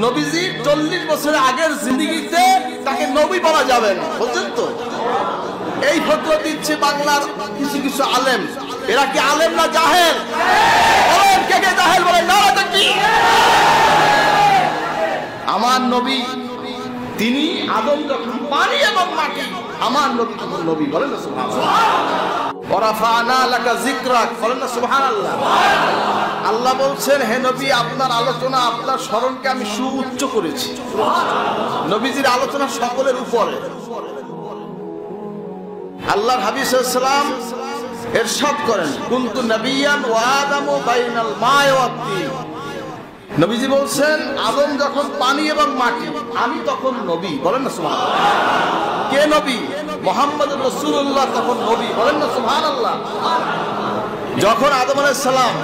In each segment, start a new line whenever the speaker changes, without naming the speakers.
নবীজি 40 বছর আগের জিন্দেগিতে তাকে নবী বলা যাবে না, বুঝছেন তো? এই ফতোয়া দিচ্ছে বাংলার কিছু কিছু আলেম। এরা কি আলেম না জাহেল? বলেন কে কে জাহেল বলেন নারা তাকবীর। আমার নবী তিনি আদম যখন পানি এবং মাটি, আমার নবী তখন নবী, বলেন না সুবহানাল্লাহ। ওয়ারাফা'না লাকা যিকরাক, বলেন না সুবহানাল্লাহ। আল্লাহ বলছেন, হে নবী, আপনার আলোচনা, আপনার স্মরণকে আমি সুউচ্চ করেছি। নবীজির আলোচনা সকলের উপরে। আল্লাহর হাবিব সাল্লাল্লাহু আলাইহি ওয়াসাল্লাম ইরশাদ করেন, কুনতু নবিয়ান ওয়া আদামু বাইনাল মা'i ওয়াত তিন। নবীজি বলছেন, আদম যখন পানি এবং মাটি, আমি তখন নবী, বলেন না সুবহানাল্লাহ। কে নবী? মুহাম্মদুর রাসূলুল্লাহ তখন নবী, বলেন না সুবহানাল্লাহ। যখন আদম আলাইহিস সালাম,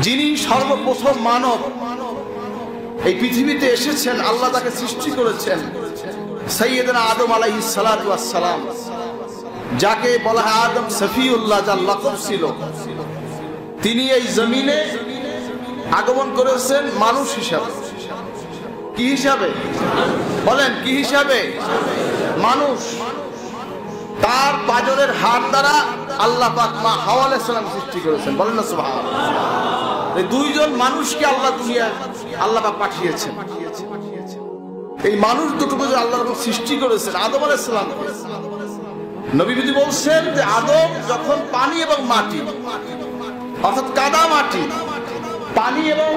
যিনি সর্বপ্রথম মানব এই পৃথিবীতে এসেছেন, আল্লাহ তাকে সৃষ্টি করেছেন, সাইয়্যিদনা আদম আলাইহিস সালাতু ওয়াস সালাম, যাকে বলা হয় আদম সফিউল্লাহ, যার লকব ছিল, তিনি এই জমিনে আগমন করেছেন মানুষ হিসাবে। কি হিসাবে? বলেন কি হিসাবে? মানুষ। তার পাজরের হাড় দ্বারা আল্লাহ পাক মা হাওয়া আলাইহিস সালাম সৃষ্টি করেছেন, বলেন না সুবহানাল্লাহ। এই দুইজন মানুষকে আল্লাহ দুনিয়ায় আল্লাহ পাক পাঠিয়েছেন। এই মানুষ দুটোকে যে আল্লাহ সৃষ্টি করেছেন, আদম আলাইহিস সালাম, নবীজি বলছেন যে আদম যখন পানি এবং মাটি, অর্থাৎ কাদা মাটি, পানি এবং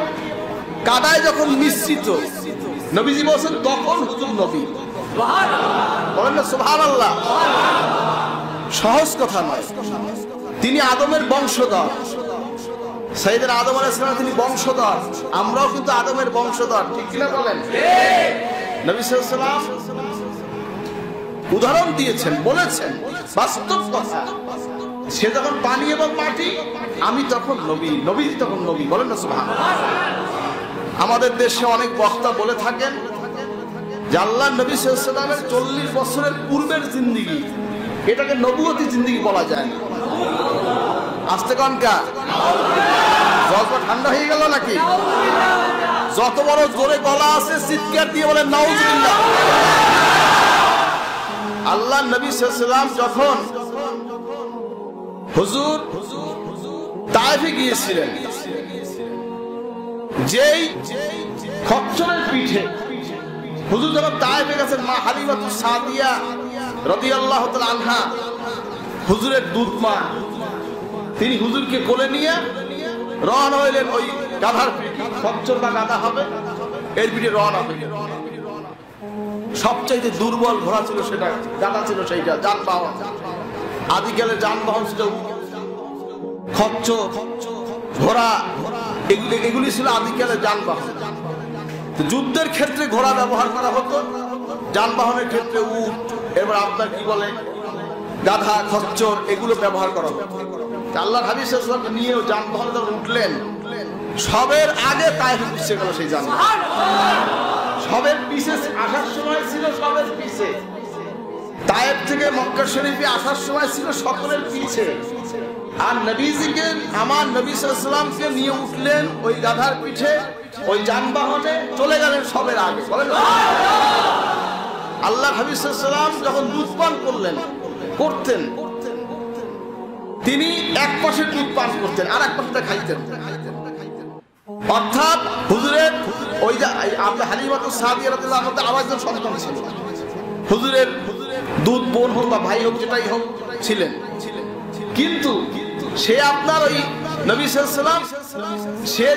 কাদায় যখন মিশ্রিত, নবীজি বলছেন তখন হুজুর নবী, বলেন না সুবহানাল্লাহ। সহজ কথা নয়। তিনি আদমের বংশধর, সাইয়েদনা আদম আলাইহিস সালাম, তিনি বংশধর। আমরাও কিন্তু আদমের বংশধর, ঠিক কিনা বলেন? নবী সাল্লাল্লাহু আলাইহি ওয়াসাল্লাম উদাহরণ দিয়েছেন, বলেছেন বাস্তব কথা। সে যখন পানি এবং মাটি, আমি তখন নবী, নবী তখন নবী, বলেন না সুবহানাল্লাহ। আমাদের দেশে অনেক বক্তা বলে থাকেন যে আল্লাহ নবী সাল্লাল্লাহু আলাইহি ওয়াসাল্লামের 40 বছরের পূর্বের জিন্দেগি, এটাকে নবুয়তি জিন্দেগি বলা যায় না। আস্তে কনকা জলটা ঠান্ডা হয়ে গেল নাকি? যত বড় জোরে গলা আছে চিৎকার দিয়ে বলেন নাউজুবিল্লাহ। আল্লাহ নবী সাল্লাল্লাহু আলাইহি ওয়াসাল্লাম যখন হুজুর তায়েফে গিয়েছিলেন, যেই খচ্চরের পিঠে হুজুর যখন তায়েফে গেছেন, মা হালিমাতুস সাদিয়া রাদিয়াল্লাহু তাআলা আনহা, হুজুরের দুধ মা, তিনি হুজুরকে কোলে নিয়ে রওনা হইলেন। ওই গাধার পিঠে, খচ্চর বা গাধা হবে, এর পিঠে রওনা হইলেন। সবচাইতে দুর্বল ঘোড়া ছিল সেটা, গাধা ছিল সেইটা, যানবাহন। আদিকালে যানবাহন ছিল খচ্চর, ঘোড়া, এগুলি ছিল আদিকালে যানবাহন। যুদ্ধের ক্ষেত্রে ঘোড়া ব্যবহার করা হতো, যানবাহনের ক্ষেত্রে উট, এবার আপনার কি বলে গাধা, খচ্চর, এগুলো ব্যবহার করা হতো। আল্লাহর হাবিব সাল্লাল্লাহু আলাইহি ওয়াসাল্লাম নিয়েও যানবাহনে যখন উঠলেন, সবের আগে তায়েফে পৌঁছে গেল সেই যানবাহন। সবের পিছে আসার সময় ছিল সবের পিছে, তায়েফ থেকে মক্কা শরীফে আসার সময় ছিল সকলের পিছে। আর নবীজিকে, আমার নবী সাল্লাল্লাহু আলাইহি ওয়াসাল্লামকে নিয়ে উঠলেন ওই গাধার পিঠে, ওই যানবাহনে, চলে গেলেন সবের আগে, বলেন আল্লাহ হাবিব সাল্লাল্লাহু আলাইহি ওয়াসাল্লাম যখন দুধ পান করতেন, তিনি এক পাশে দুধ পান করতেন আর এক পাশে খাইতেন। অর্থাৎ হুজুরের ওই যে আপনার হালিমাতুস সাদিয়া রাদিয়াল্লাহু আনহা আরেকজন সন্তান ছিল, হুজুরের দুধ বোন হোক বা ভাই হোক, যেটাই হোক, ছিলেন। কিন্তু সে আপনার ওই নবী সাল্লাল্লাহু আলাইহি ওয়াসাল্লাম, সে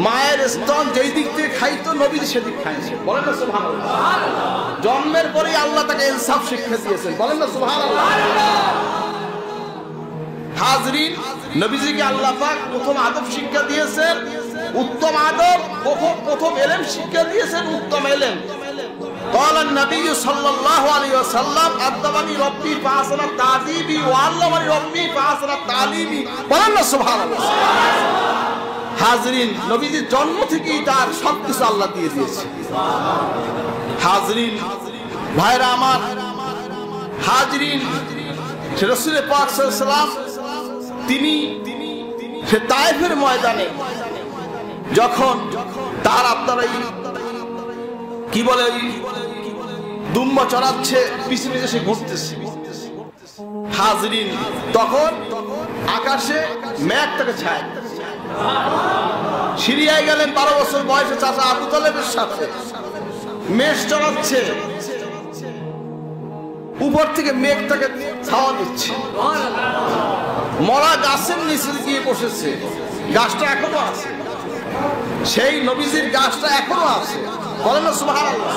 মায়ের স্তন যেই দিক থেকে খাইতো, নবী সেদিক খাইছে, বলেন না সুবহানাল্লাহ। জন্মের পরেই আল্লাহ তাকে ইনসাফ শিক্ষা দিয়েছেন, বলেন না সুবহানাল্লাহ। হাজরিন, নবীজিকে আল্লাহ পাক প্রথম আদব শিক্ষা দিয়েছেন, উত্তম আদব, প্রথম ইলম শিক্ষা দিয়েছেন, উত্তম ইলম। قال النبي صلى الله عليه وسلم أدبني ربي فأحسن تأديبي وعلمني ربي فأحسن تعليمي, বলেন না সুবহানাল্লাহ। হাজরিন, নবীজির জন্ম থেকেই তার সবকিছু আল্লাহ দিয়ে দিয়েছে। হাজরিন ভাইরা আমার, হাজরিন, রাসূল পাক সাল্লাল্লাহু আলাইহি ওয়াসাল্লাম তিনি সে তায়েফের ময়দানে যখন তার আপনার কি বলে দুম্বা চড়াচ্ছে, পিছে পিছে সে ঘুরতেছে। হাজরিন, তখন আকাশে মেঘ তাকে ছায়। সিরিয়ায় গেলেন 12 বছর বয়সে চাচা আবু তালেবের সাথে, মেষ চড়াচ্ছে, উপর থেকে মেঘ তাকে ছাওয়া দিচ্ছে। মরা গাছের নিচে গিয়ে বসেছে, গাছটা এখনো আছে, সেই নবীজির গাছটা এখনো আছে। বলেন না সুবহানাল্লাহ।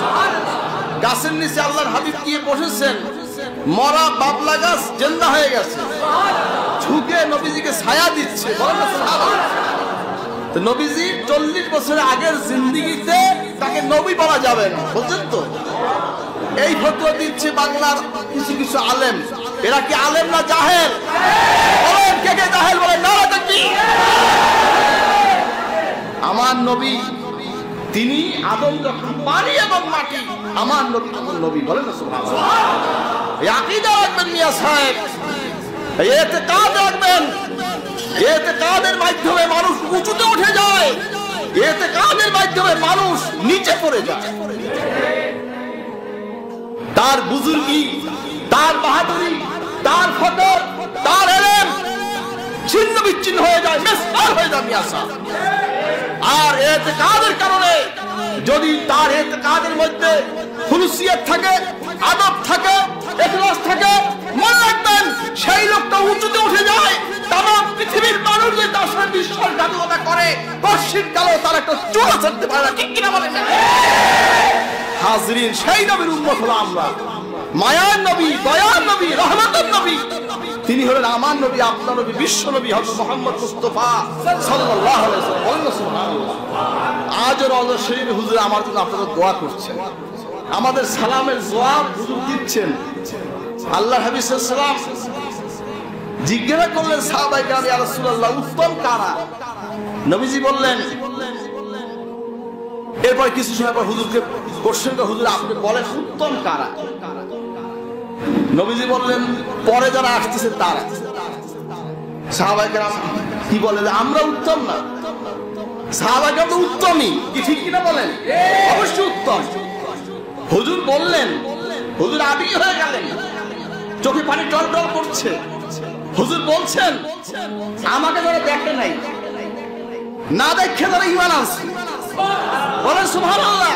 গাছের নিচে আল্লাহর হাবিব গিয়ে বসেছেন, মরা বাবলা গাছ জিন্দা হয়ে গেছে, ঝুঁকে নবীজিকে ছায়া দিচ্ছে। বলেন না সুবহানাল্লাহ। তো নবীজি 40 বছরের আগের জিন্দেগিতে তাকে নবী বলা যাবে না, বুঝছেন তো? এই ফতোয়া দিচ্ছে বাংলার কিছু কিছু আলেম। এরা কি আলেম না জাহেল? বলেন কে কে জাহেল? বলেন নারা তাকবীর। আমার নবী তিনি আদম যখন পানি এবং মাটি, আমার নবী তখন নবী। বলেন না সুবহানাল্লাহ। এই আকীদা রাখবেন মিয়া সাহেব, এই ইতিকাদ রাখবেন। ইতিকাদের মাধ্যমে মানুষ উঁচুতে উঠে যায়, ইতিকাদের মাধ্যমে মানুষ নিচে পড়ে যায়। তার বুজুর্গি, তার বাহাদুরি, তার ফতর, তার ইলম ছিন্ন বিচ্ছিন্ন হয়ে যায়, মিসকাল হয়ে যায় মিয়া সাহেব। আর ইতিকাদের কারণে যদি তার ইতিকাদের মধ্যে খুলুসিয়ত থাকে, আদব থাকে, ইখলাস থাকে, মনে রাখবেন সেই লোকটা উঁচুতে উঠে যায়। তামাম পৃথিবীর মানুষ যদি তার সাথে বিশ্বাসঘাতকতা করে, পশ্চিম কালেও তার একটা চুল ছাড়তে পারে না। ঠিক কিনা বলেন? হাজরিন, সেই নবীর উম্মত হলো আমরা। মায়ার নবী, দয়ার নবী, রহমতের নবী, তিনি হলেন আমার নবী, আপনার নবী, বিশ্ব নবী হযরত মুহাম্মদ মুস্তাফা সাল্লাল্লাহু আলাইহি ওয়াসাল্লাম। সুবহানাল্লাহ। আজও রওজা শরীফে হুজুর আমার জন্য আপনারা দোয়া করছেন, আমাদের সালামের জবাব হুজুর দিচ্ছেন। আল্লাহর হাবিব সাল্লাল্লাহু আলাইহি ওয়াসাল্লাম জিজ্ঞাসা করলেন সাহাবায়ে কেরাম, ইয়া রাসূলুল্লাহ, উত্তম কারা? নবীজি বললেন, এরপর কিছু সময় পর হুজুরকে কোশ্চেন করে, হুজুর আপনি বলেন উত্তম কারা? নবীজি বললেন, পরে যারা আসতেছে তারা। সাহাবায়ে কেরাম কি বলে, আমরা উত্তম না? সাহাবায়ে কেরাম তো উত্তমই, কি ঠিক কিনা বলেন? অবশ্যই উত্তম। হুজুর বললেন, হুজুর আবেগী হয়ে গেলেন, চোখে পানি টলটল করছে। হুজুর বলছেন, আমাকে যারা দেখে নাই, না দেখে যারা ঈমান আনছে, বলেন সুবহানাল্লাহ।